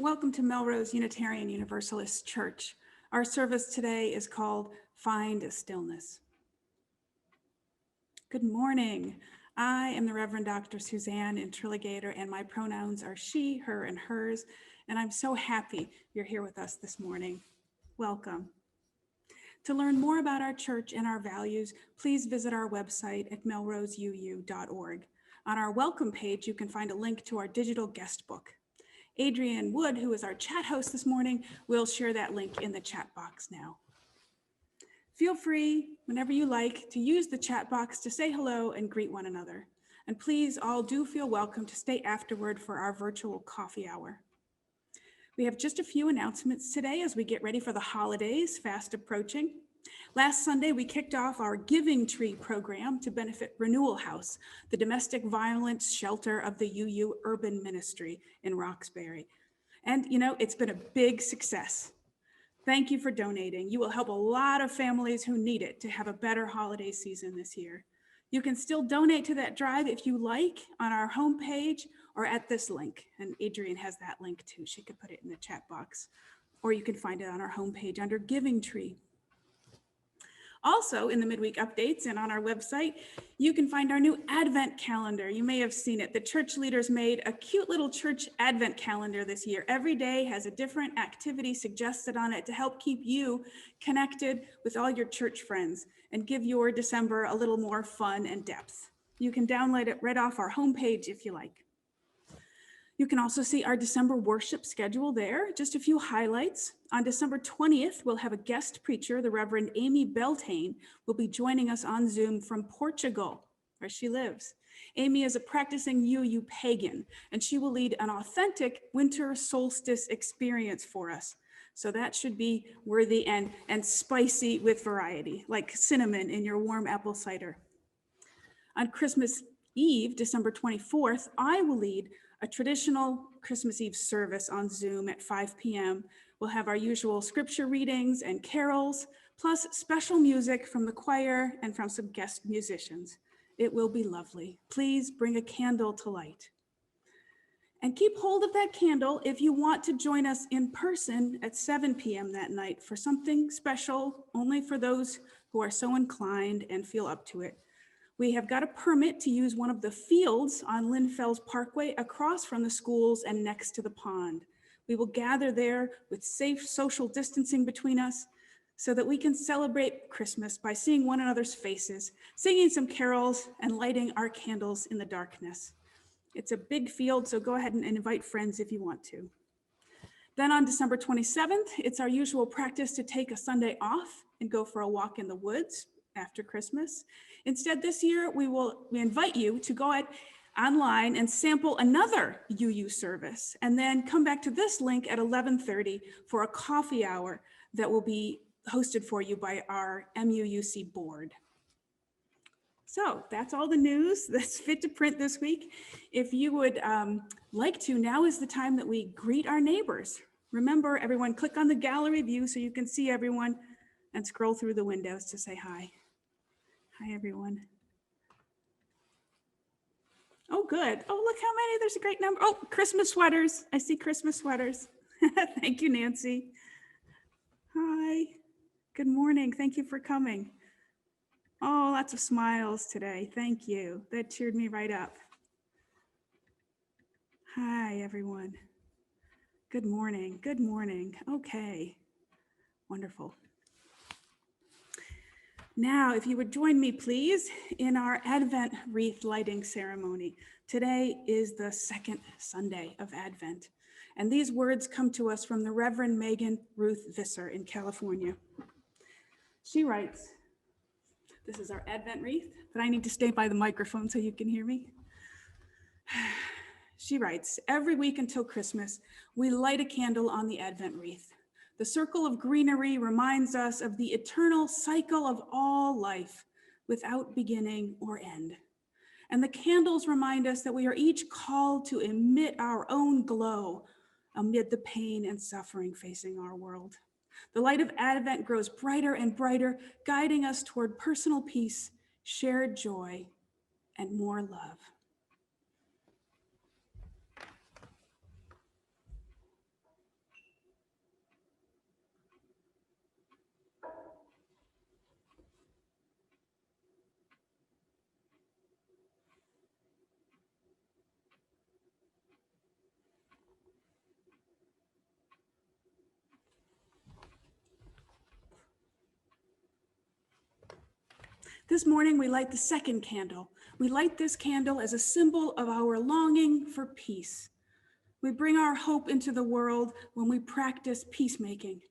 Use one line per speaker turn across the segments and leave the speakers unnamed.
Welcome to Melrose Unitarian Universalist Church. Our service today is called Find Stillness. Good morning. I am the Reverend Dr. Suzanne Intriligator, and my pronouns are she, her, and hers, and I'm so happy you're here with us this morning. Welcome. To learn more about our church and our values, please visit our website at melroseuu.org. On our welcome page, you can find a link to our digital guest book. Adrienne Wood, who is our chat host this morning, will share that link in the chat box now. Feel free, whenever you like, to use the chat box to say hello and greet one another. And please all do feel welcome to stay afterward for our virtual coffee hour. We have just a few announcements today as we get ready for the holidays fast approaching. Last Sunday, we kicked off our Giving Tree program to benefit Renewal House, the domestic violence shelter of the UU Urban Ministry in Roxbury. And it's been a big success. Thank you for donating. You will help a lot of families who need it to have a better holiday season this year. You can still donate to that drive if you like on our homepage or at this link. And Adrienne has that link too. She could put it in the chat box, or you can find it on our homepage under Giving Tree. Also, in the midweek updates and on our website, you can find our new Advent calendar. You may have seen it. The church leaders made a cute little church Advent calendar this year. Every day has a different activity suggested on it to help keep you connected with all your church friends and give your December a little more fun and depth. You can download it right off our homepage if you like. You can also see our December worship schedule there, just a few highlights. On December 20th, we'll have a guest preacher, the Reverend Amy Beltane, will be joining us on Zoom from Portugal, where she lives. Amy is a practicing UU pagan, and she will lead an authentic winter solstice experience for us. So that should be worthy and spicy with variety, like cinnamon in your warm apple cider. On Christmas Eve, December 24th, I will lead a traditional Christmas Eve service on Zoom at 5 p.m. We'll have our usual scripture readings and carols, plus special music from the choir and from some guest musicians. It will be lovely. Please bring a candle to light. And keep hold of that candle if you want to join us in person at 7 p.m. that night for something special, only for those who are so inclined and feel up to it. We have got a permit to use one of the fields on Lynn Fells Parkway across from the schools and next to the pond. We will gather there with safe social distancing between us so that we can celebrate Christmas by seeing one another's faces, singing some carols, and lighting our candles in the darkness. It's a big field, so go ahead and invite friends if you want to. Then on December 27th, it's our usual practice to take a Sunday off and go for a walk in the woods after Christmas. Instead, this year, we invite you to go online and sample another UU service, and then come back to this link at 11:30 for a coffee hour that will be hosted for you by our MUUC board. So that's all the news that's fit to print this week. If you would like to, now is the time that we greet our neighbors. Remember, everyone, click on the gallery view so you can see everyone and scroll through the windows to say hi. Hi, everyone. Oh, good. Oh, look how many. There's a great number. Oh, Christmas sweaters. I see Christmas sweaters. Thank you, Nancy. Hi. Good morning. Thank you for coming. Oh, lots of smiles today. Thank you. That cheered me right up. Hi, everyone. Good morning. Good morning. Okay. Wonderful. Now, if you would join me, please, in our Advent wreath lighting ceremony. Today is the second Sunday of Advent, and these words come to us from the Reverend Megan Ruth Visser in California. She writes, this is our Advent wreath, but I need to stay by the microphone so you can hear me. She writes, every week until Christmas, we light a candle on the Advent wreath. The circle of greenery reminds us of the eternal cycle of all life without beginning or end. And the candles remind us that we are each called to emit our own glow amid the pain and suffering facing our world. The light of Advent grows brighter and brighter, guiding us toward personal peace, shared joy, and more love. This morning, we light the second candle. We light this candle as a symbol of our longing for peace. We bring our hope into the world when we practice peacemaking.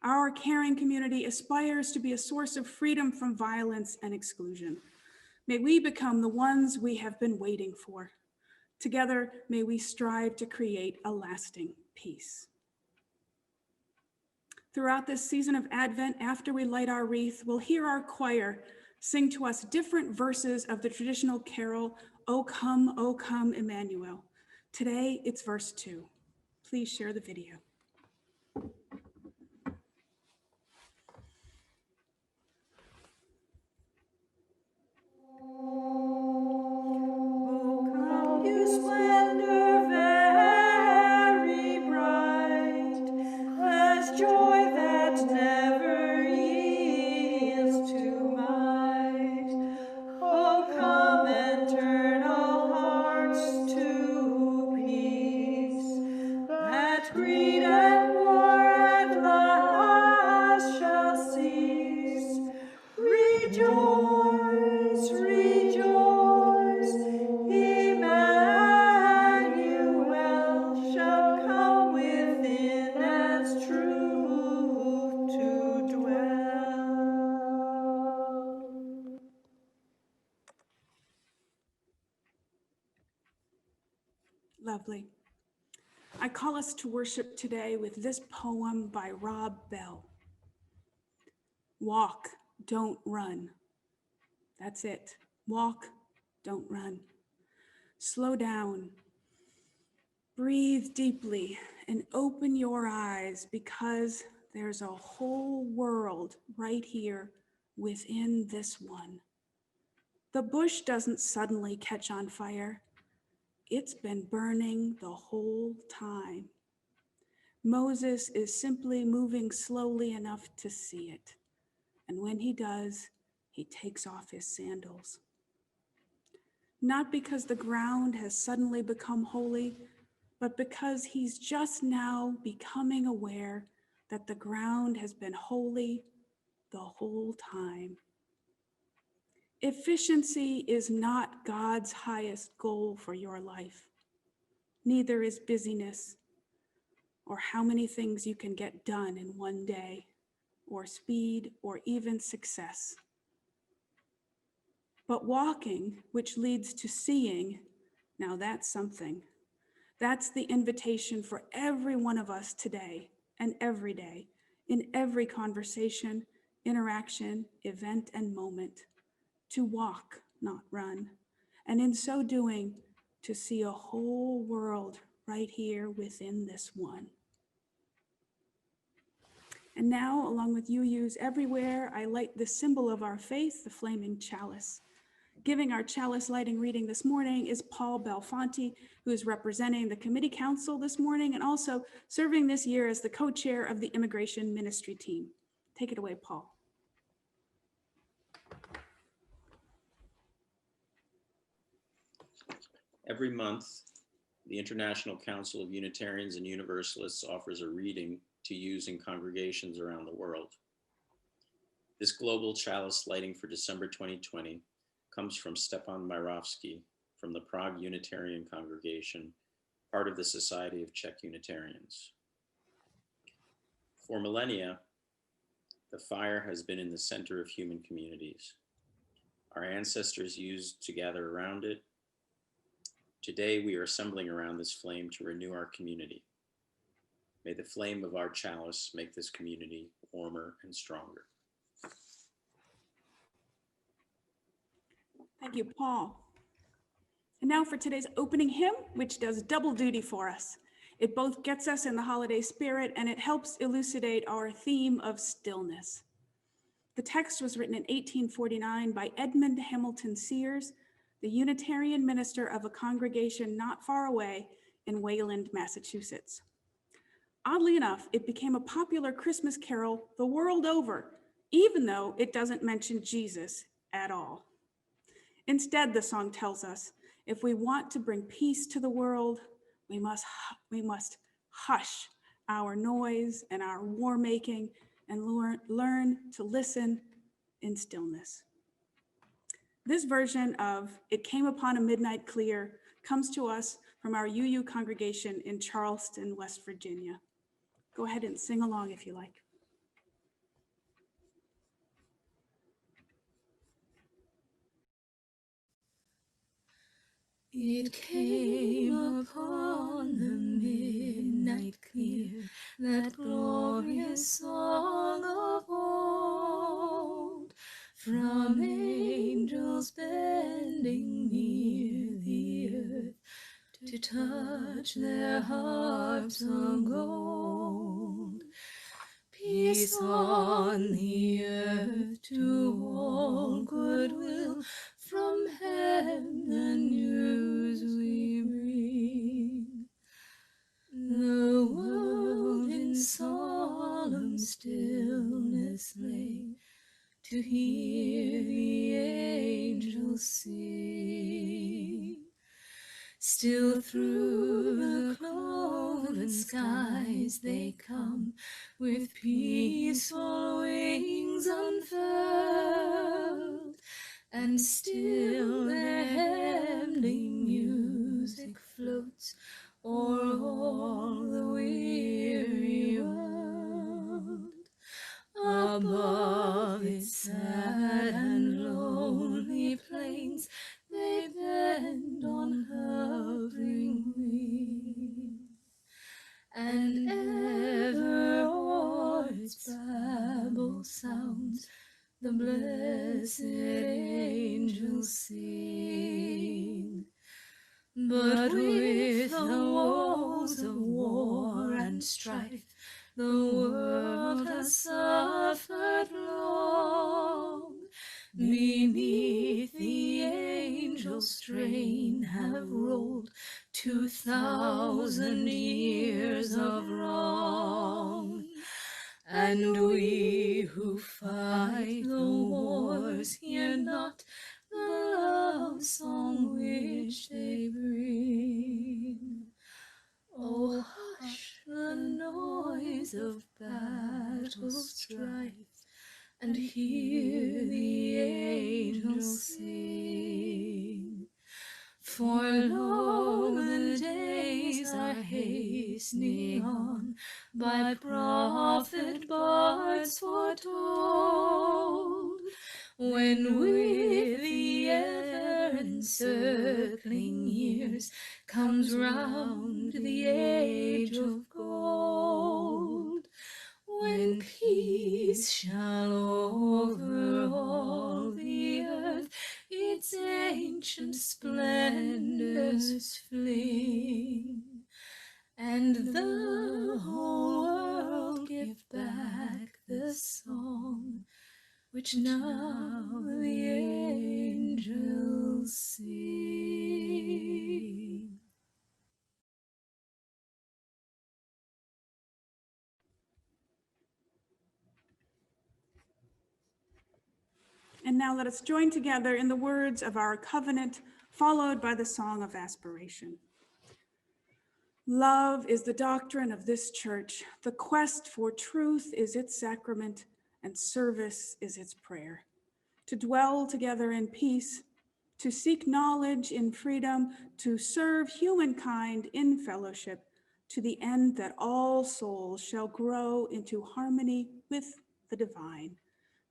Our caring community aspires to be a source of freedom from violence and exclusion. May we become the ones we have been waiting for. Together, may we strive to create a lasting peace. Throughout this season of Advent, after we light our wreath, we'll hear our choir sing to us different verses of the traditional carol, O come, Emmanuel. Today, it's verse 2. Please share the video. Lovely. I call us to worship today with this poem by Rob Bell. Walk, don't run. That's it. Walk, don't run. Slow down. Breathe deeply and open your eyes, because there's a whole world right here within this one. The bush doesn't suddenly catch on fire. It's been burning the whole time. Moses is simply moving slowly enough to see it. And when he does, he takes off his sandals. Not because the ground has suddenly become holy, but because he's just now becoming aware that the ground has been holy the whole time. Efficiency is not God's highest goal for your life. Neither is busyness, or how many things you can get done in one day, or speed, or even success. But walking, which leads to seeing, now that's something. That's the invitation for every one of us today and every day, in every conversation, interaction, event, and moment, to walk, not run, and in so doing, to see a whole world right here within this one. And now, along with UUs everywhere, I light the symbol of our faith, the flaming chalice. Giving our chalice lighting reading this morning is Paul Belfonte, who is representing the committee council this morning and also serving this year as the co-chair of the immigration ministry team. Take it away, Paul.
Every month, the International Council of Unitarians and Universalists offers a reading to use in congregations around the world. This global chalice lighting for December 2020 comes from Stepan Myrovsky from the Prague Unitarian Congregation, part of the Society of Czech Unitarians. For millennia, the fire has been in the center of human communities. Our ancestors used to gather around it. Today, we are assembling around this flame to renew our community. May the flame of our chalice make this community warmer and stronger.
Thank you, Paul. And now for today's opening hymn, which does double duty for us. It both gets us in the holiday spirit and it helps elucidate our theme of stillness. The text was written in 1849 by Edmund Hamilton Sears, the Unitarian minister of a congregation not far away in Wayland, Massachusetts. Oddly enough, it became a popular Christmas carol the world over, even though it doesn't mention Jesus at all. Instead, the song tells us, if we want to bring peace to the world, we must hush our noise and our war making and learn to listen in stillness. This version of It Came Upon a Midnight Clear comes to us from our UU congregation in Charleston, West Virginia. Go ahead and sing along if you like.
It came upon the midnight clear, that glorious song of old, from angels bending near the earth to touch their harps of gold. Peace on the earth to all goodwill, from heaven the news we bring. The world in solemn stillness lay, to hear the angels sing. Still through the cloven skies they come, with peaceful wings unfurled, and still their heavenly music floats o'er all the weary world. Above its sad and lonely plains, they bend on hovering wing, and ever o'er its babble sounds the blessed angels sing. But with the woes of war and strife, the world has suffered long. Beneath the angels' strain have rolled 2,000 years of wrong. And we who fight the wars hear not the love song which they bring. Oh, hush the noise of battle strife, and hear the angels sing. For lo, the days are hastening on, by prophet bards foretold, when with the ever-encircling years comes round the age of gold, when peace shall over all the earth its ancient splendors fling, and the whole world give back the song which now the angels sing.
And now let us join together in the words of our covenant, followed by the song of aspiration. Love is the doctrine of this church. The quest for truth is its sacrament, and service is its prayer. To dwell together in peace, to seek knowledge in freedom, to serve humankind in fellowship, to the end that all souls shall grow into harmony with the divine.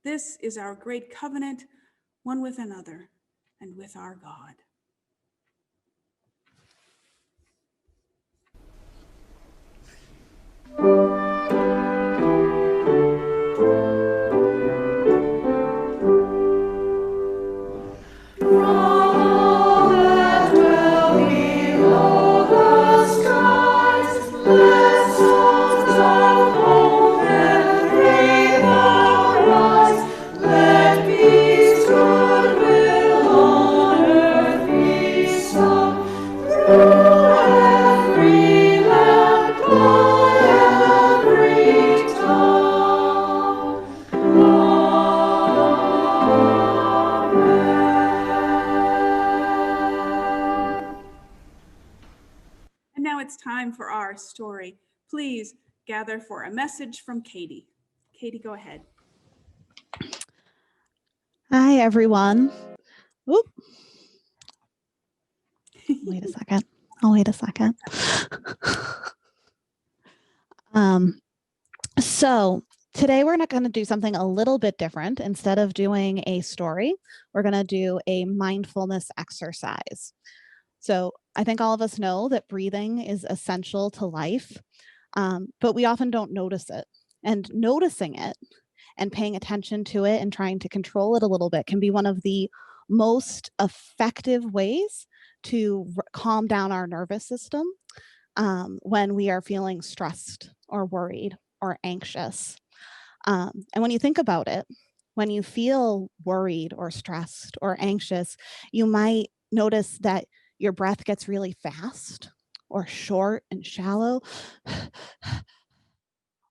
This is our great covenant, one with another and with our God. And now it's time for our story. Please gather for a message from Katie. Katie, go ahead.
Hi, everyone. Oop. Wait a second. I'll wait a second. So today we're not going to do something a little bit different. Instead of doing a story, we're going to do a mindfulness exercise. So I think all of us know that breathing is essential to life, but we often don't notice it. And noticing it and paying attention to it and trying to control it a little bit can be one of the most effective ways to calm down our nervous system when we are feeling stressed or worried or anxious. And when you think about it, when you feel worried or stressed or anxious, you might notice that your breath gets really fast or short and shallow.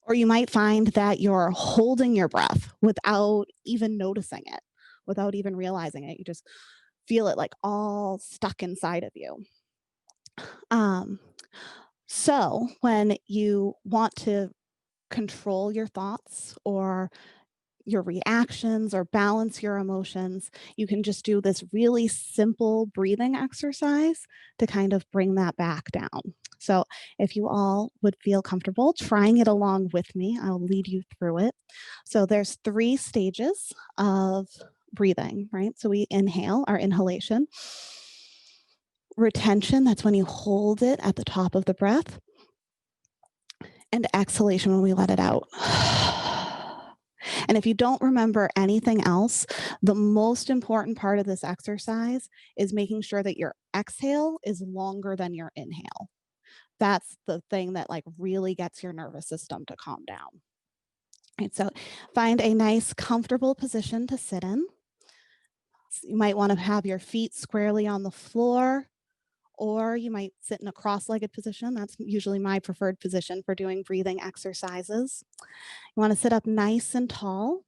Or you might find that you're holding your breath without even noticing it, without even realizing it. You just feel it like all stuck inside of you. So when you want to control your thoughts or your reactions or balance your emotions, you can just do this really simple breathing exercise to kind of bring that back down. So if you all would feel comfortable trying it along with me, I'll lead you through it. So there's 3 stages of breathing, right? So we inhale, our inhalation. Retention, that's when you hold it at the top of the breath. And exhalation, when we let it out. And if you don't remember anything else, the most important part of this exercise is making sure that your exhale is longer than your inhale. That's the thing that like really gets your nervous system to calm down. Right, so find a nice, comfortable position to sit in. So you might want to have your feet squarely on the floor, or you might sit in a cross-legged position. That's usually my preferred position for doing breathing exercises. You want to sit up nice and tall.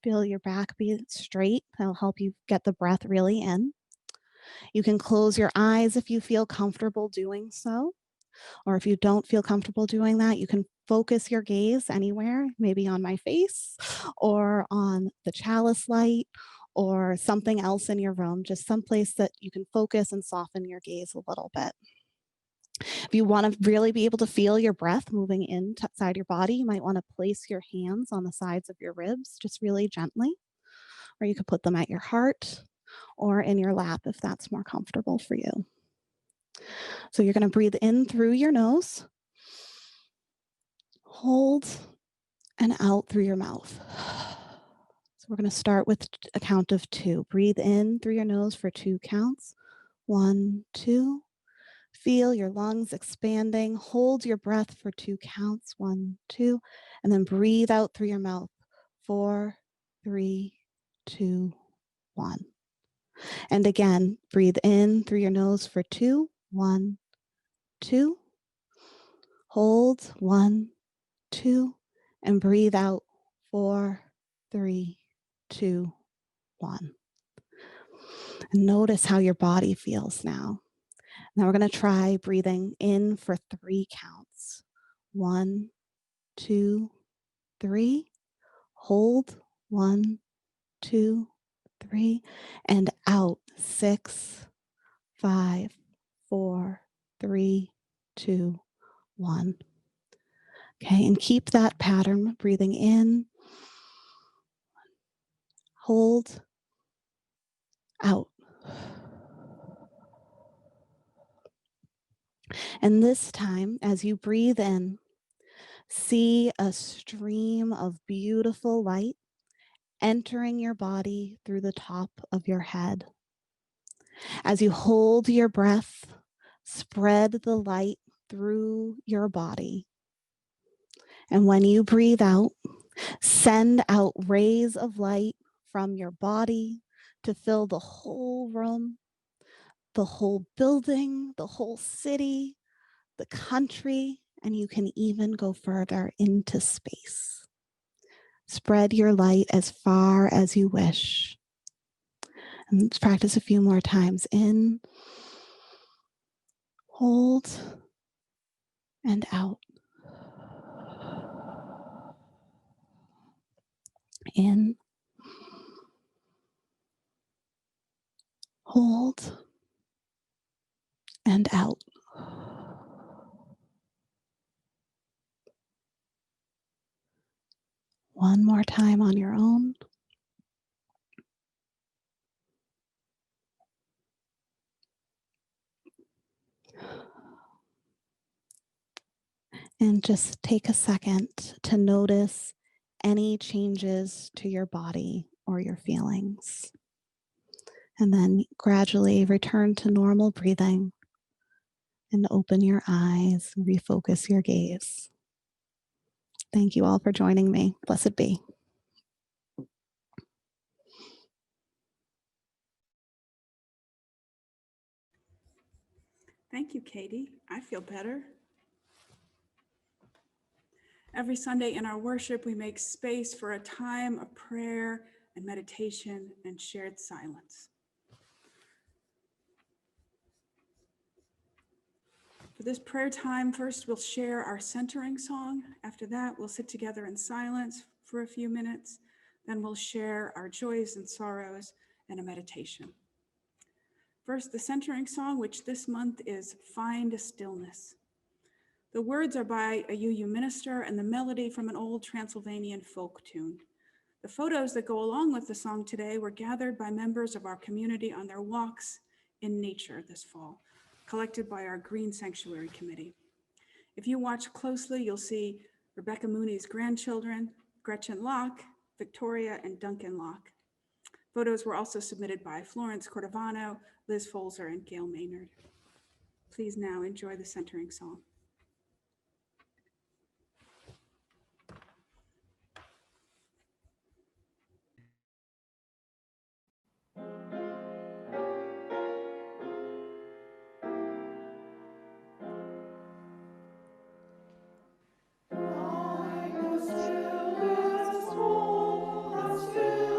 Feel your back be straight. That'll help you get the breath really in. You can close your eyes if you feel comfortable doing so. Or if you don't feel comfortable doing that, you can focus your gaze anywhere, maybe on my face or on the chalice light or something else in your room, just someplace that you can focus and soften your gaze a little bit. If you want to really be able to feel your breath moving inside your body, you might want to place your hands on the sides of your ribs, just really gently, or you could put them at your heart or in your lap if that's more comfortable for you. So you're going to breathe in through your nose, hold, and out through your mouth. So we're going to start with a count of 2. Breathe in through your nose for 2 counts. 1, 2. Feel your lungs expanding. Hold your breath for 2 counts. 1, 2. And then breathe out through your mouth. 4, 3, 2, 1. And again, breathe in through your nose for 2. 1, 2. Hold. 1, 2. And breathe out. 4, 3, 2, 1. And notice how your body feels now. Now we're going to try breathing in for 3 counts. 1, 2, 3. Hold. 1, 2, 3. And out. 6, 5, 4, 3, 2, 1. Okay, and keep that pattern, breathing in, hold, out. And this time, as you breathe in, see a stream of beautiful light entering your body through the top of your head. As you hold your breath, spread the light through your body. And when you breathe out, send out rays of light from your body to fill the whole room, the whole building, the whole city, the country, and you can even go further into space. Spread your light as far as you wish. And let's practice a few more times. In, hold, and out. In, Hold and out. One more time on your own. And just take a second to notice any changes to your body or your feelings. And then gradually return to normal breathing and open your eyes, refocus your gaze. Thank you all for joining me. Blessed be.
Thank you, Katie. I feel better. Every Sunday in our worship, we make space for a time of prayer and meditation and shared silence. For this prayer time, first we'll share our centering song. After that, we'll sit together in silence for a few minutes. Then we'll share our joys and sorrows and a meditation. First, the centering song, which this month is Find Stillness. The words are by a UU minister and the melody from an old Transylvanian folk tune. The photos that go along with the song today were gathered by members of our community on their walks in nature this fall, collected by our Green Sanctuary Committee. If you watch closely, you'll see Rebecca Mooney's grandchildren, Gretchen Locke, Victoria, and Duncan Locke. Photos were also submitted by Florence Cordovano, Liz Folzer, and Gail Maynard. Please now enjoy the centering song.
Stillness,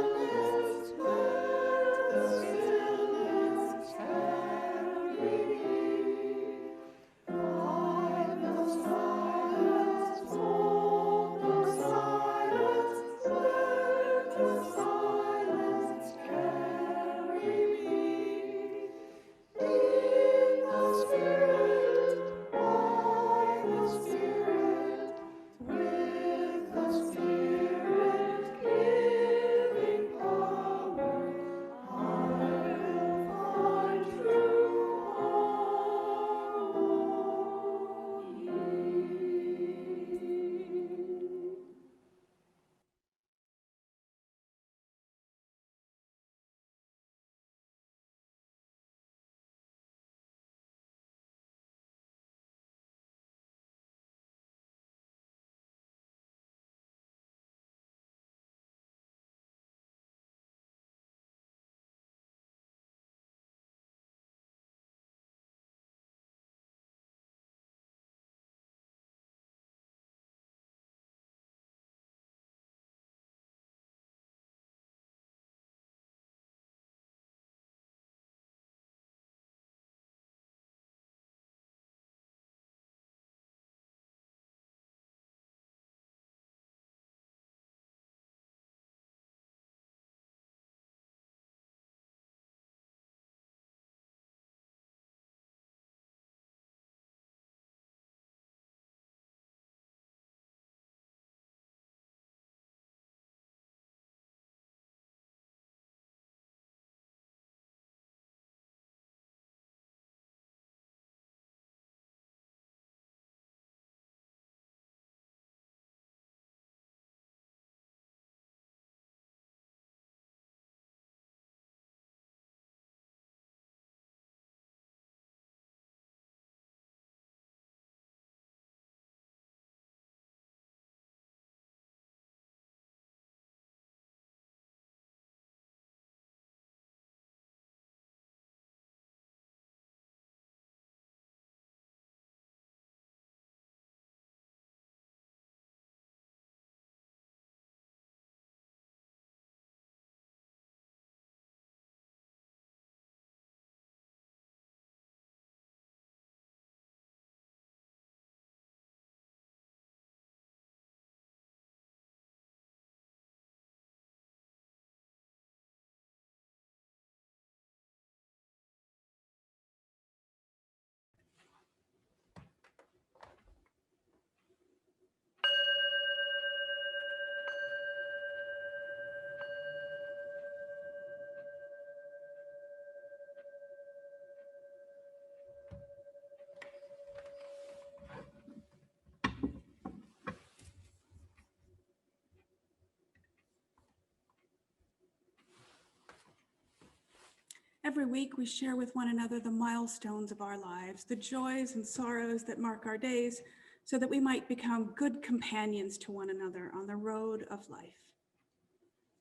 Every week we share with one another the milestones of our lives, the joys and sorrows that mark our days, so that we might become good companions to one another on the road of life.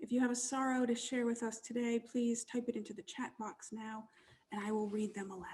If you have a sorrow to share with us today, please type it into the chat box now, and I will read them aloud.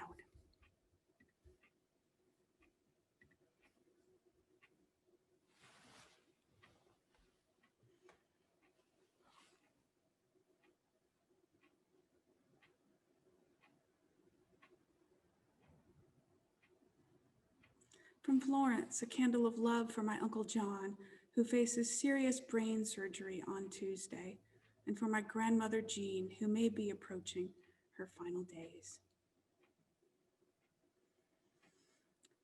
From Florence, a candle of love for my Uncle John, who faces serious brain surgery on Tuesday, and for my grandmother Jean, who may be approaching her final days.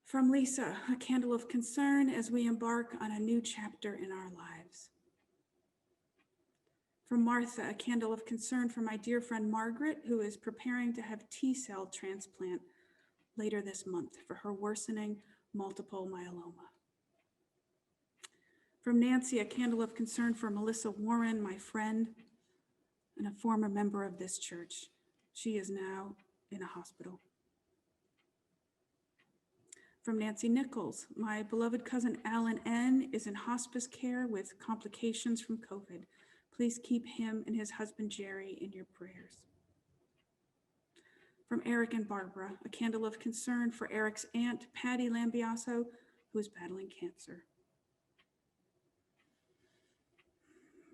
From Lisa, a candle of concern as we embark on a new chapter in our lives. From Martha, a candle of concern for my dear friend Margaret, who is preparing to have T-cell transplant later this month for her worsening multiple myeloma. From Nancy, a candle of concern for Melissa Warren, my friend and a former member of this church. She is now in a hospital. From Nancy Nichols, my beloved cousin Alan N. is in hospice care with complications from COVID. Please keep him and his husband Jerry in your prayers. From Eric and Barbara, a candle of concern for Eric's aunt, Patty Lambiaso, who is battling cancer.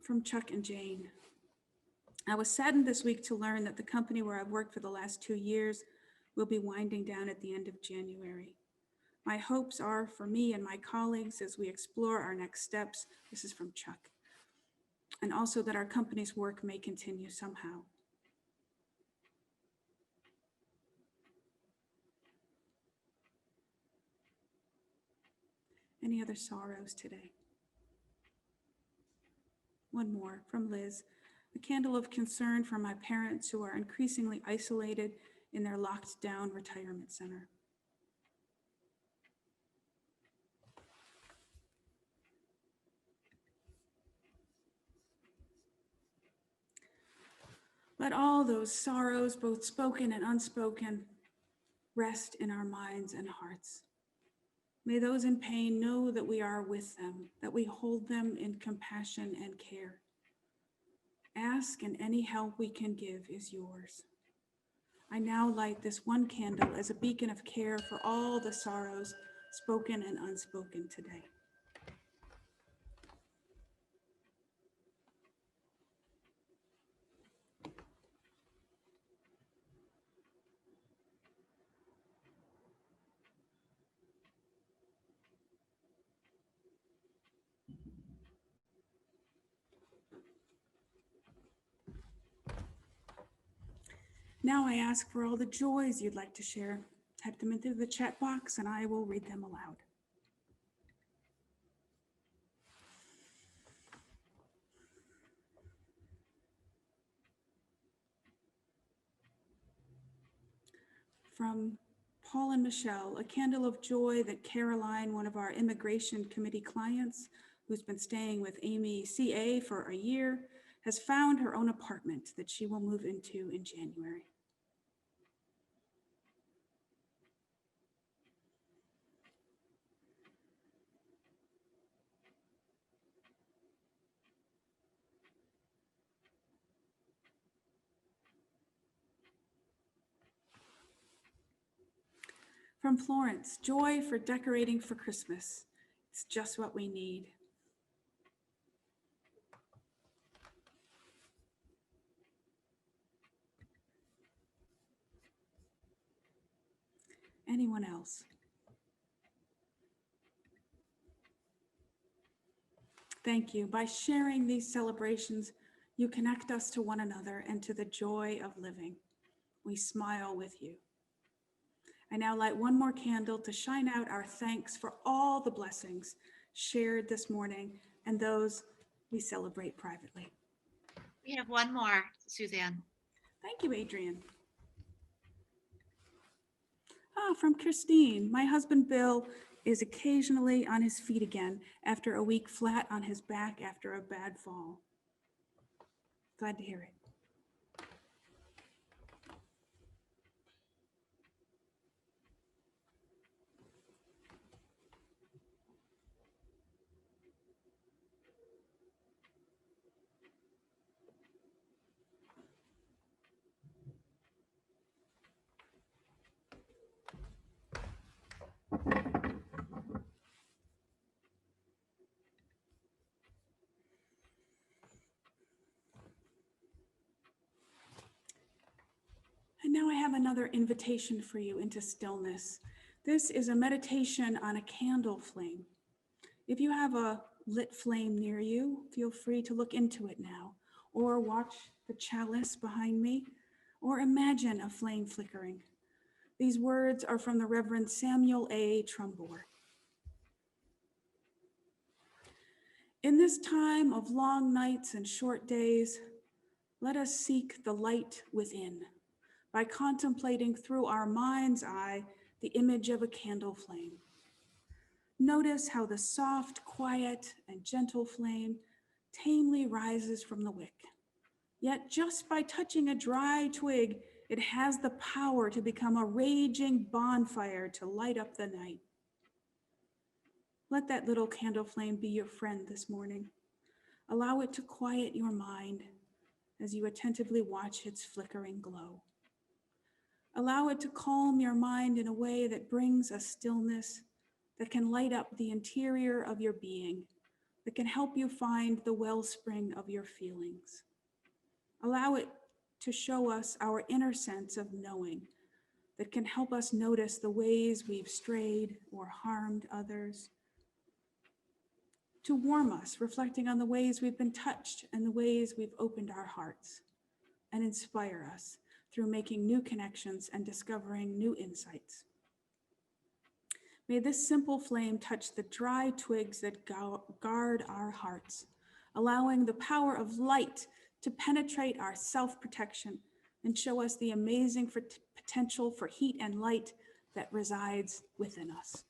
From Chuck and Jane, I was saddened this week to learn that the company where I've worked for the last 2 years will be winding down at the end of January. My hopes are for me and my colleagues as we explore our next steps. This is from Chuck. And also that our company's work may continue somehow. Any other sorrows today? One more from Liz, a candle of concern for my parents who are increasingly isolated in their locked down retirement center. Let all those sorrows, both spoken and unspoken, rest in our minds and hearts. May those in pain know that we are with them, that we hold them in compassion and care. Ask, and any help we can give is yours. I now light this one candle as a beacon of care for all the sorrows, spoken and unspoken today. Now I ask for all the joys you'd like to share. Type them into the chat box and I will read them aloud. From Paul and Michelle, a candle of joy that Caroline, one of our immigration committee clients, who's been staying with Amy CA for a year, has found her own apartment that she will move into in January. From Florence, joy for decorating for Christmas. It's just what we need. Anyone else? Thank you. By sharing these celebrations, you connect us to one another and to the joy of living. We smile with you. I now light one more candle to shine out our thanks for all the blessings shared this morning and those we celebrate privately.
We have one more, Suzanne.
Thank you, Adrian. From Christine, my husband Bill is occasionally on his feet again after a week flat on his back after a bad fall. Glad to hear it. now I have another invitation for you into stillness. This is a meditation on a candle flame. If you have a lit flame near you, feel free to look into it now, or watch the chalice behind me, or imagine a flame flickering. These words are from the Reverend Samuel A. Trumbore. In this time of long nights and short days, let us seek the light within by contemplating through our mind's eye the image of a candle flame. Notice how the soft, quiet, and gentle flame tamely rises from the wick. Yet just by touching a dry twig, it has the power to become a raging bonfire to light up the night. Let that little candle flame be your friend this morning. Allow it to quiet your mind as you attentively watch its flickering glow. Allow it to calm your mind in a way that brings a stillness that can light up the interior of your being, that can help you find the wellspring of your feelings. Allow it to show us our inner sense of knowing that can help us notice the ways we've strayed or harmed others. To warm us, reflecting on the ways we've been touched and the ways we've opened our hearts, and inspire us through making new connections and discovering new insights. May this simple flame touch the dry twigs that guard our hearts, allowing the power of light to penetrate our self-protection and show us the amazing potential for heat and light that resides within us.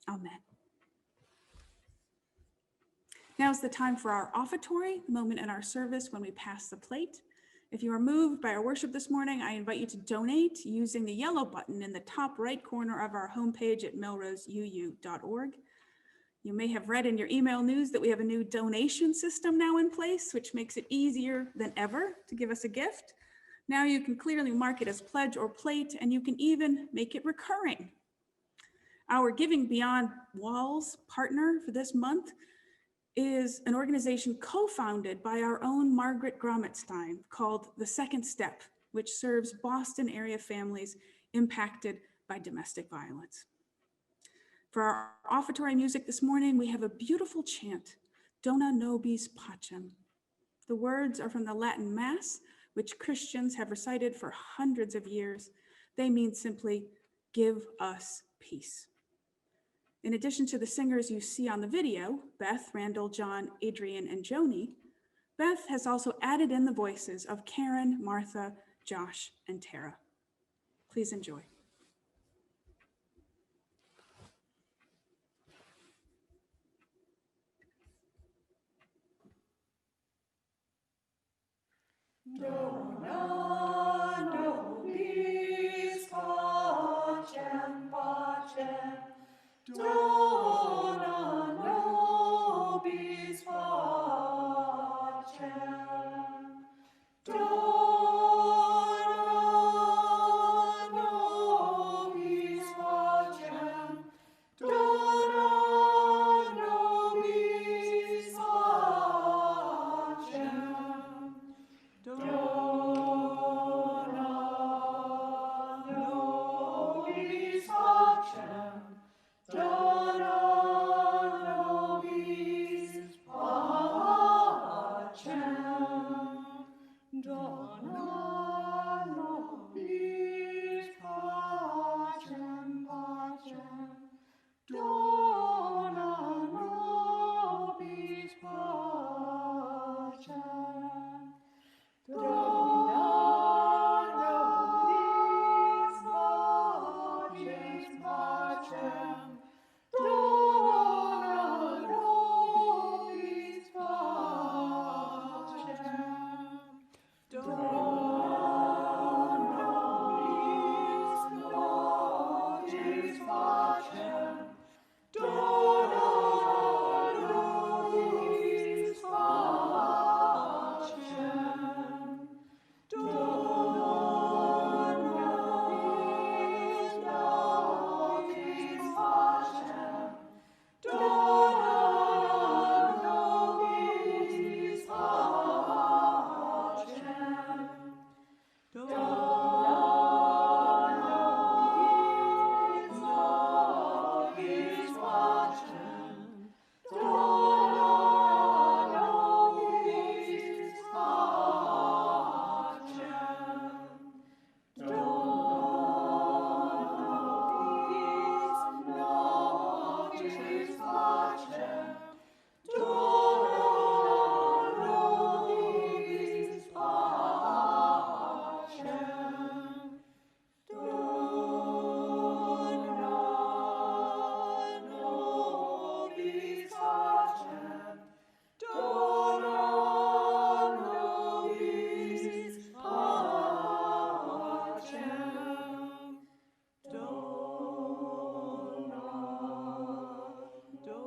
Amen. Now's the time for our offertory, the moment in our service when we pass the plate. If you are moved by our worship this morning, I invite you to donate using the yellow button in the top right corner of our homepage at melroseuu.org. You may have read in your email news that we have a new donation system now in place, which makes it easier than ever to give us a gift. Now you can clearly mark it as pledge or plate, and you can even make it recurring. Our Giving Beyond Walls partner for this month is an organization co-founded by our own Margaret Gromitstein called The Second Step, which serves Boston area families impacted by domestic violence. For our offertory music this morning, we have a beautiful chant, Dona nobis pacem. The words are from the Latin Mass, which Christians have recited for hundreds of years. They mean simply, give us peace. In addition to the singers you see on the video, Beth, Randall, John, Adrian, and Joni, Beth has also added in the voices of Karen, Martha, Josh, and Tara. Please enjoy.
Dona nobis pacem, pacem. Dona nobis pacem. Dona nobis pacem. Dona nobis pacem. pacem, dona nobis pacem, dona nobis pacem, dona nobis pacem, dona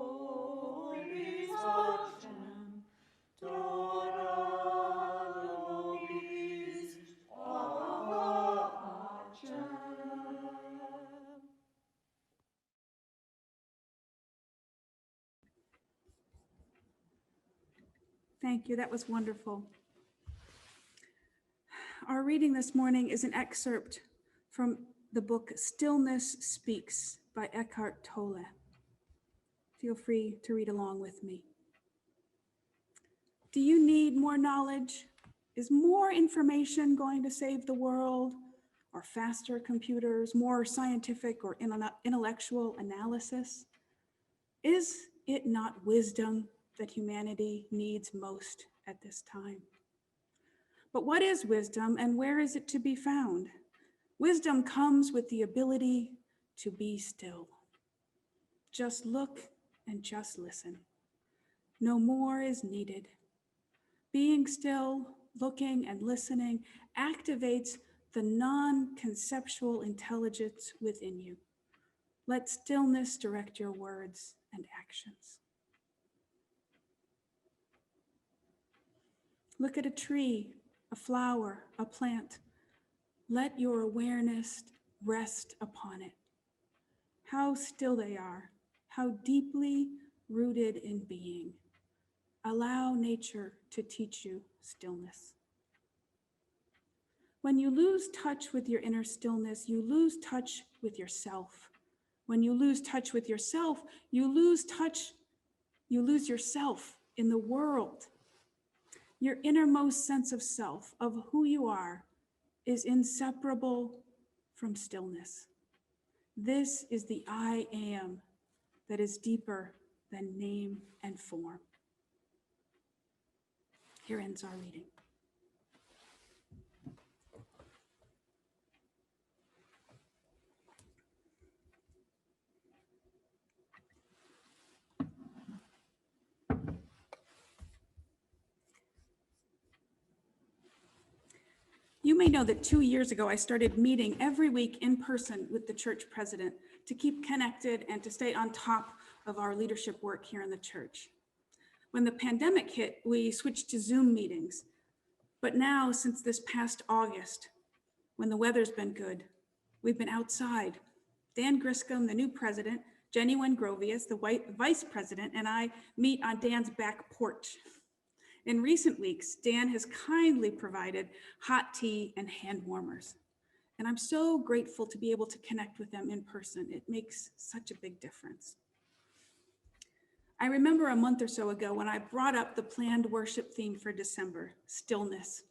nobis pacem, dona nobis pacem.
Thank you. That was wonderful. Our reading this morning is an excerpt from the book Stillness Speaks by Eckhart Tolle. Feel free to read along with me. Do you need more knowledge? Is more information going to save the world? Or faster computers, more scientific or intellectual analysis? Is it not wisdom that humanity needs most at this time? But what is wisdom and where is it to be found? Wisdom comes with the ability to be still. Just look and just listen. No more is needed. Being still, looking and listening activates the non-conceptual intelligence within you. Let stillness direct your words and actions. Look at a tree, a flower, a plant. Let your awareness rest upon it. How still they are, how deeply rooted in being. Allow nature to teach you stillness. When you lose touch with your inner stillness, you lose touch with yourself. When you lose touch with yourself, you lose yourself in the world. Your innermost sense of self, of who you are, is inseparable from stillness. This is the I am that is deeper than name and form. Here ends our reading. You may know that 2 years ago, I started meeting every week in person with the church president to keep connected and to stay on top of our leadership work here in the church. When the pandemic hit, we switched to Zoom meetings. But now, since this past August, when the weather's been good, we've been outside. Dan Griscom, the new president, Jenny Wengrovius, the vice president, and I meet on Dan's back porch. In recent weeks, Dan has kindly provided hot tea and hand warmers. And I'm so grateful to be able to connect with them in person. It makes such a big difference. I remember a month or so ago when I brought up the planned worship theme for December, Stillness.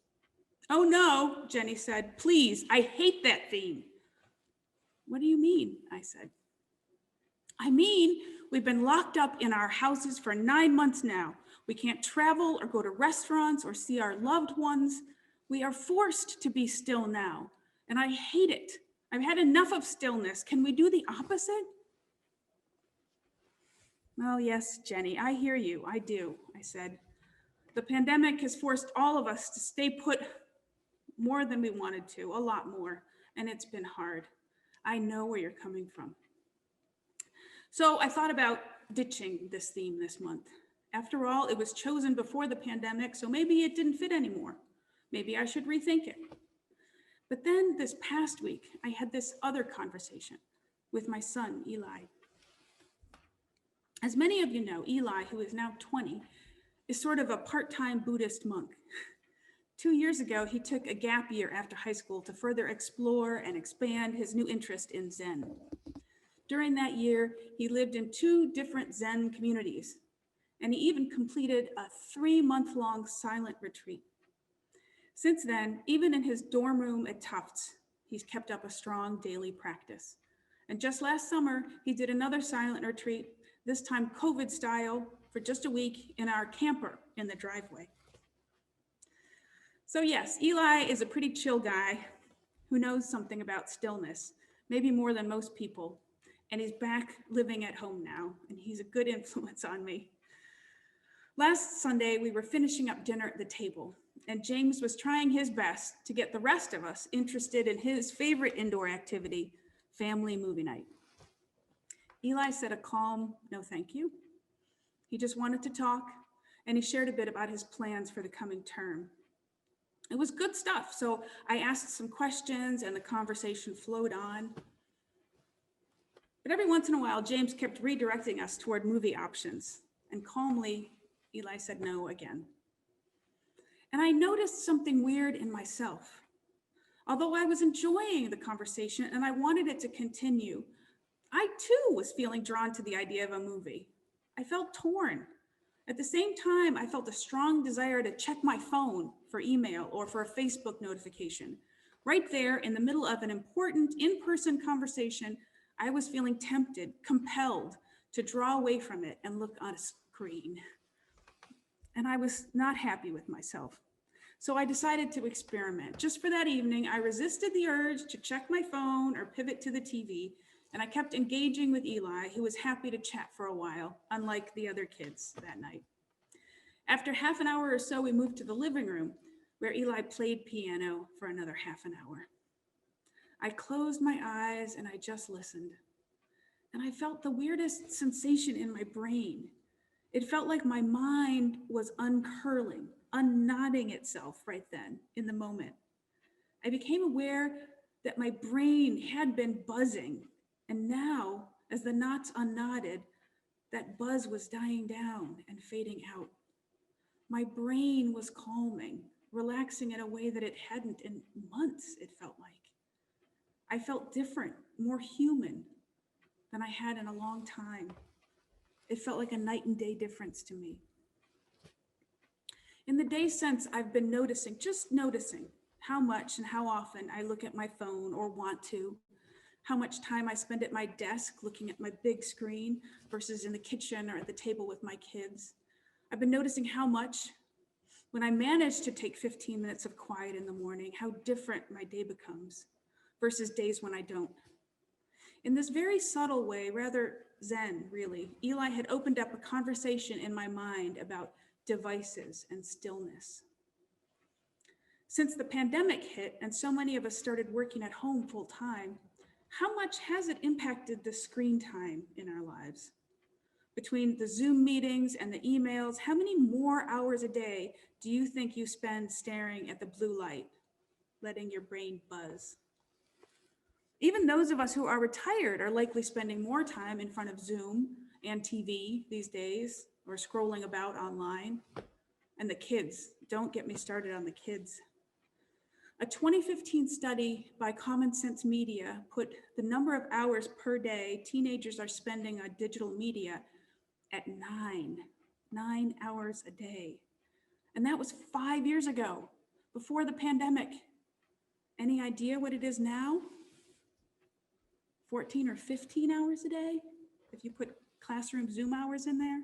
"Oh no," Jenny said, "please, I hate that theme." "What do you mean?" I said. "I mean, we've been locked up in our houses for 9 months now. We can't travel or go to restaurants or see our loved ones. We are forced to be still now, and I hate it. I've had enough of stillness. Can we do the opposite?" "Well, yes, Jenny, I hear you. I do," I said. "The pandemic has forced all of us to stay put more than we wanted to, a lot more, and it's been hard. I know where you're coming from." So I thought about ditching this theme this month. After all, it was chosen before the pandemic, so maybe it didn't fit anymore. Maybe I should rethink it. But then this past week, I had this other conversation with my son, Eli. As many of you know, Eli, who is now 20, is sort of a part-time Buddhist monk. 2 years ago, he took a gap year after high school to further explore and expand his new interest in Zen. During that year, he lived in 2 different Zen communities, and he even completed a 3-month-long silent retreat. Since then, even in his dorm room at Tufts, he's kept up a strong daily practice. And just last summer, he did another silent retreat, this time COVID style, for just a week in our camper in the driveway. So yes, Eli is a pretty chill guy who knows something about stillness, maybe more than most people. And he's back living at home now, and he's a good influence on me. Last Sunday, we were finishing up dinner at the table, and James was trying his best to get the rest of us interested in his favorite indoor activity, family movie night. Eli said a calm, no thank you. He just wanted to talk, and he shared a bit about his plans for the coming term. It was good stuff, so I asked some questions and the conversation flowed on. But every once in a while, James kept redirecting us toward movie options, and calmly, Eli said no again. And I noticed something weird in myself. Although I was enjoying the conversation and I wanted it to continue, I too was feeling drawn to the idea of a movie. I felt torn. At the same time, I felt a strong desire to check my phone for email or for a Facebook notification. Right there in the middle of an important in-person conversation, I was feeling tempted, compelled to draw away from it and look on a screen. And I was not happy with myself. So I decided to experiment. Just for that evening, I resisted the urge to check my phone or pivot to the TV, and I kept engaging with Eli, who was happy to chat for a while, unlike the other kids that night. After half an hour or so, we moved to the living room, where Eli played piano for another half an hour. I closed my eyes and I just listened. And I felt the weirdest sensation in my brain. It felt like my mind was uncurling, unknotting itself right then in the moment. I became aware that my brain had been buzzing. And now, as the knots unknotted, that buzz was dying down and fading out. My brain was calming, relaxing in a way that it hadn't in months, it felt like. I felt different, more human than I had in a long time. It felt like a night and day difference to me. In the days since, I've been noticing, just noticing, how much and how often I look at my phone or want to, how much time I spend at my desk looking at my big screen versus in the kitchen or at the table with my kids. I've been noticing how much, when I manage to take 15 minutes of quiet in the morning, how different my day becomes versus days when I don't. In this very subtle way, rather zen, really, Eli had opened up a conversation in my mind about devices and stillness. Since the pandemic hit and so many of us started working at home full time, how much has it impacted the screen time in our lives? Between the Zoom meetings and the emails, how many more hours a day do you think you spend staring at the blue light, letting your brain buzz? Even those of us who are retired are likely spending more time in front of Zoom and TV these days, or scrolling about online. And the kids, don't get me started on the kids. A 2015 study by Common Sense Media put the number of hours per day teenagers are spending on digital media at 9 hours a day. And that was 5 years ago, before the pandemic. Any idea what it is now? 14 or 15 hours a day, if you put classroom Zoom hours in there.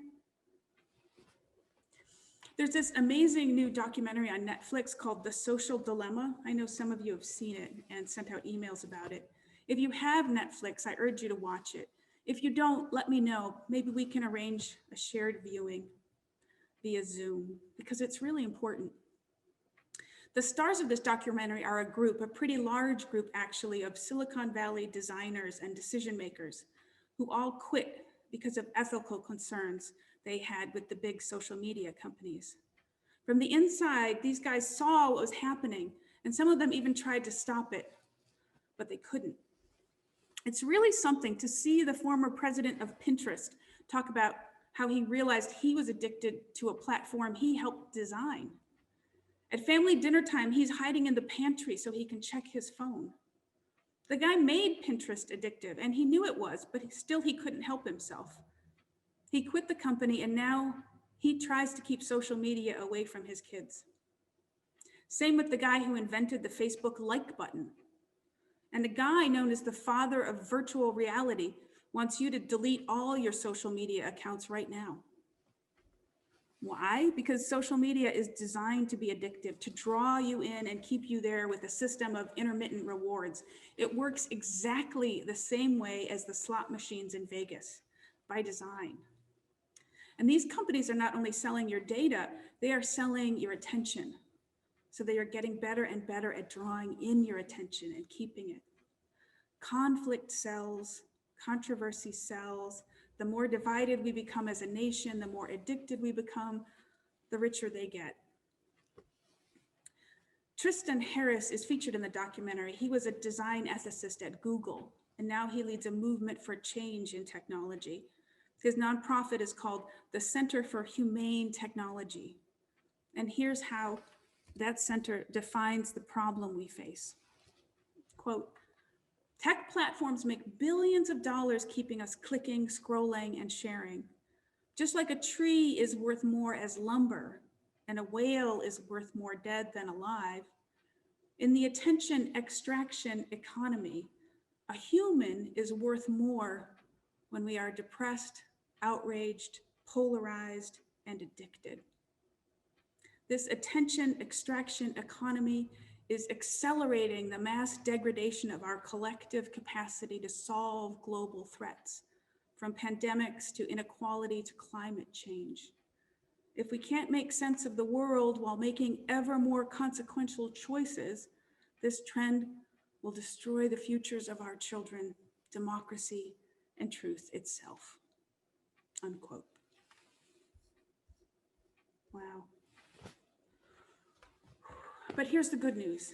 There's this amazing new documentary on Netflix called The Social Dilemma. I know some of you have seen it and sent out emails about it. If you have Netflix, I urge you to watch it. If you don't, let me know. Maybe we can arrange a shared viewing via Zoom, because it's really important. The stars of this documentary are a group, a pretty large group actually, of Silicon Valley designers and decision makers who all quit because of ethical concerns they had with the big social media companies. From the inside, these guys saw what was happening, and some of them even tried to stop it, but they couldn't. It's really something to see the former president of Pinterest talk about how he realized he was addicted to a platform he helped design. At family dinner time, he's hiding in the pantry so he can check his phone. The guy made Pinterest addictive, and he knew it was, but still he couldn't help himself. He quit the company, and now he tries to keep social media away from his kids. Same with the guy who invented the Facebook like button, and the guy known as the father of virtual reality, wants you to delete all your social media accounts right now. Why? Because social media is designed to be addictive, to draw you in and keep you there with a system of intermittent rewards. It works exactly the same way as the slot machines in Vegas, by design. And these companies are not only selling your data, they are selling your attention. So they are getting better and better at drawing in your attention and keeping it. Conflict sells, controversy sells. The more divided we become as a nation, the more addicted we become, the richer they get. Tristan Harris is featured in the documentary. He was a design ethicist at Google, and now he leads a movement for change in technology. His nonprofit is called the Center for Humane Technology. And here's how that center defines the problem we face. Quote, tech platforms make billions of dollars keeping us clicking, scrolling, and sharing. Just like a tree is worth more as lumber and a whale is worth more dead than alive, in the attention extraction economy, a human is worth more when we are depressed, outraged, polarized, and addicted. This attention extraction economy is accelerating the mass degradation of our collective capacity to solve global threats, from pandemics to inequality to climate change. If we can't make sense of the world while making ever more consequential choices, this trend will destroy the futures of our children, democracy, and truth itself. Unquote. Wow. But here's the good news.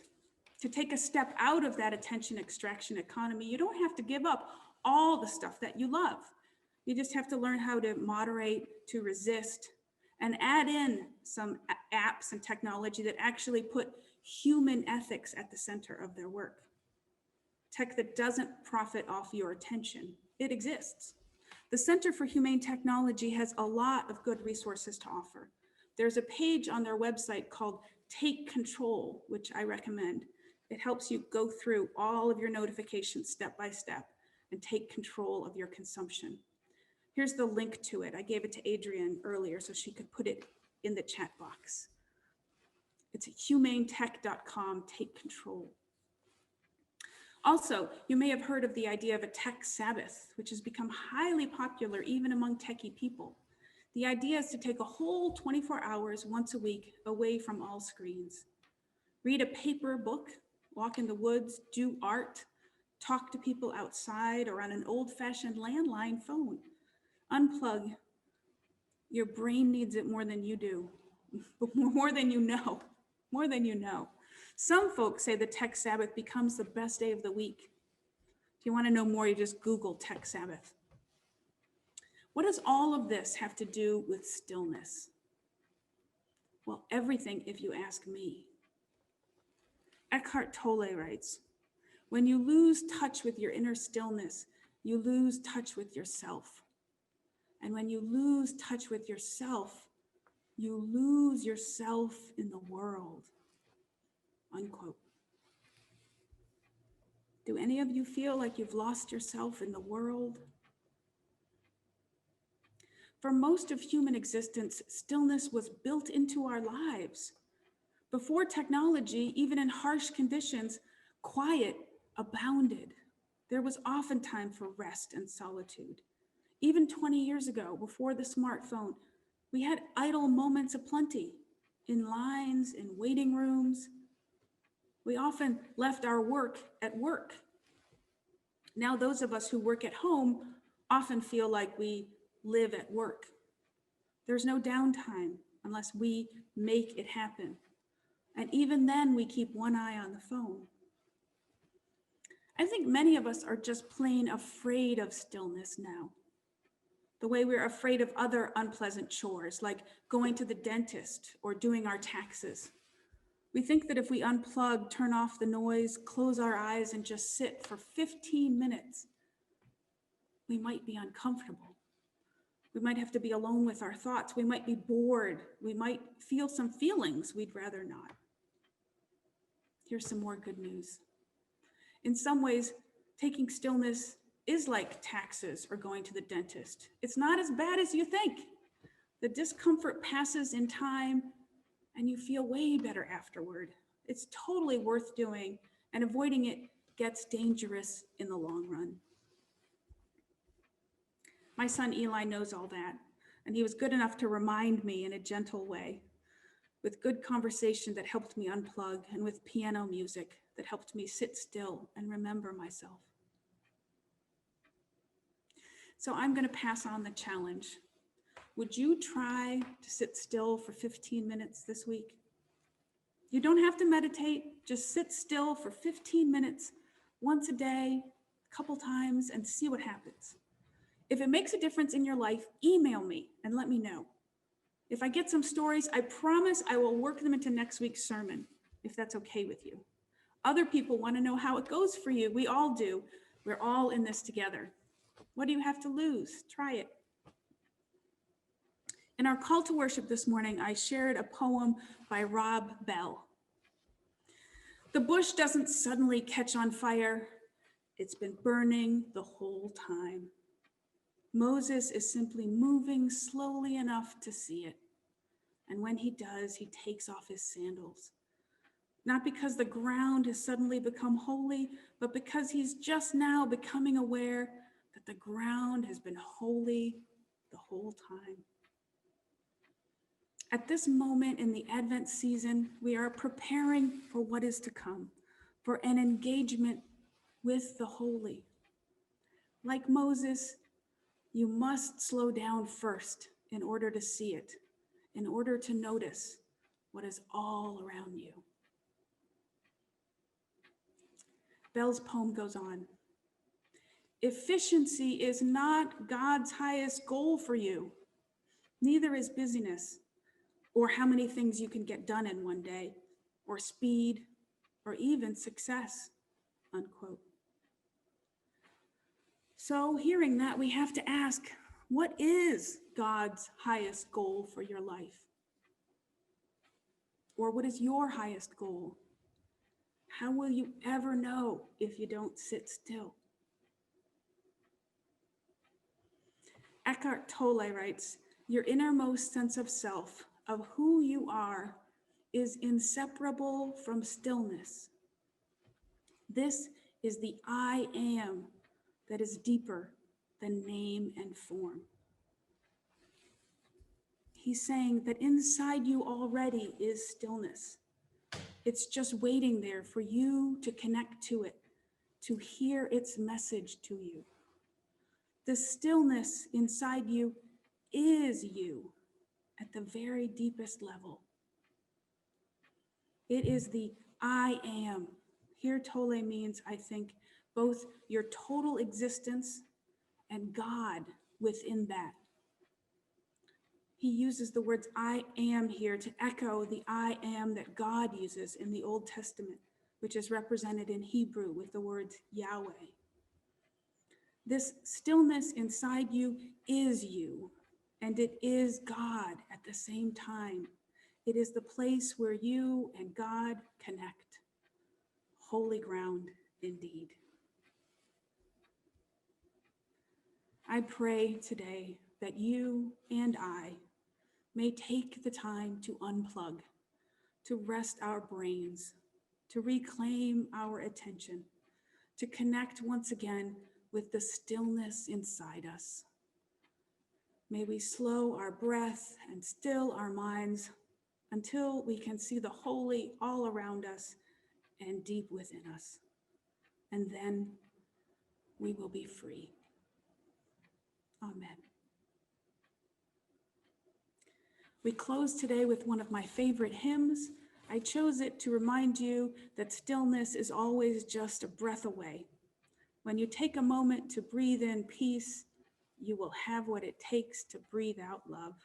To take a step out of that attention extraction economy, you don't have to give up all the stuff that you love. You just have to learn how to moderate, to resist, and add in some apps and technology that actually put human ethics at the center of their work. Tech that doesn't profit off your attention. It exists. The Center for Humane Technology has a lot of good resources to offer. There's a page on their website called Take Control, which I recommend. It helps you go through all of your notifications step by step and take control of your consumption. Here's the link to it. I gave it to Adrienne earlier so she could put it in the chat box. It's humanetech.com, take control. Also, you may have heard of the idea of a tech Sabbath, which has become highly popular even among techie people. The idea is to take a whole 24 hours once a week away from all screens. Read a paper book, walk in the woods, do art, talk to people outside or on an old-fashioned landline phone. Unplug. Your brain needs it more than you do, more than you know, more than you know. Some folks say the Tech Sabbath becomes the best day of the week. If you want to know more, you just Google Tech Sabbath. What does all of this have to do with stillness? Well, everything, if you ask me. Eckhart Tolle writes, when you lose touch with your inner stillness, you lose touch with yourself. And when you lose touch with yourself, you lose yourself in the world. Unquote. Do any of you feel like you've lost yourself in the world? For most of human existence, stillness was built into our lives. Before technology, even in harsh conditions, quiet abounded. There was often time for rest and solitude. Even 20 years ago, before the smartphone, we had idle moments aplenty in lines, in waiting rooms. We often left our work at work. Now, those of us who work at home often feel like we live at work. There's no downtime unless we make it happen. And even then, we keep one eye on the phone. I think many of us are just plain afraid of stillness now. The way we're afraid of other unpleasant chores, like going to the dentist or doing our taxes. We think that if we unplug, turn off the noise, close our eyes, and just sit for 15 minutes, we might be uncomfortable. We might have to be alone with our thoughts. We might be bored. We might feel some feelings we'd rather not. Here's some more good news. In some ways, taking stillness is like taxes or going to the dentist. It's not as bad as you think. The discomfort passes in time and you feel way better afterward. It's totally worth doing, and avoiding it gets dangerous in the long run. My son Eli knows all that, and he was good enough to remind me in a gentle way, with good conversation that helped me unplug, and with piano music that helped me sit still and remember myself. So I'm going to pass on the challenge. Would you try to sit still for 15 minutes this week? You don't have to meditate, just sit still for 15 minutes once a day, a couple times, and see what happens. If it makes a difference in your life, email me and let me know. If I get some stories, I promise I will work them into next week's sermon, if that's okay with you. Other people want to know how it goes for you. We all do. We're all in this together. What do you have to lose? Try it. In our call to worship this morning, I shared a poem by Rob Bell. The bush doesn't suddenly catch on fire. It's been burning the whole time. Moses is simply moving slowly enough to see it. And when he does, he takes off his sandals. Not because the ground has suddenly become holy, but because he's just now becoming aware that the ground has been holy the whole time. At this moment in the Advent season, we are preparing for what is to come, for an engagement with the holy. Like Moses, you must slow down first in order to see it, in order to notice what is all around you. Bell's poem goes on. Efficiency is not God's highest goal for you. Neither is busyness, or how many things you can get done in one day, or speed, or even success, unquote. So hearing that, we have to ask, what is God's highest goal for your life? Or what is your highest goal? How will you ever know if you don't sit still? Eckhart Tolle writes, your innermost sense of self, of who you are, is inseparable from stillness. This is the I am that is deeper than name and form. He's saying that inside you already is stillness. It's just waiting there for you to connect to it, to hear its message to you. The stillness inside you is you at the very deepest level. It is the I am. Here Tolle means, I think, both your total existence and God within that. He uses the words I am here to echo the I am that God uses in the Old Testament, which is represented in Hebrew with the words Yahweh. This stillness inside you is you, and it is God at the same time. It is the place where you and God connect. Holy ground indeed. I pray today that you and I may take the time to unplug, to rest our brains, to reclaim our attention, to connect once again with the stillness inside us. May we slow our breath and still our minds until we can see the holy all around us and deep within us. And then we will be free. Amen. We close today with one of my favorite hymns. I chose it to remind you that stillness is always just a breath away. When you take a moment to breathe in peace, you will have what it takes to breathe out love.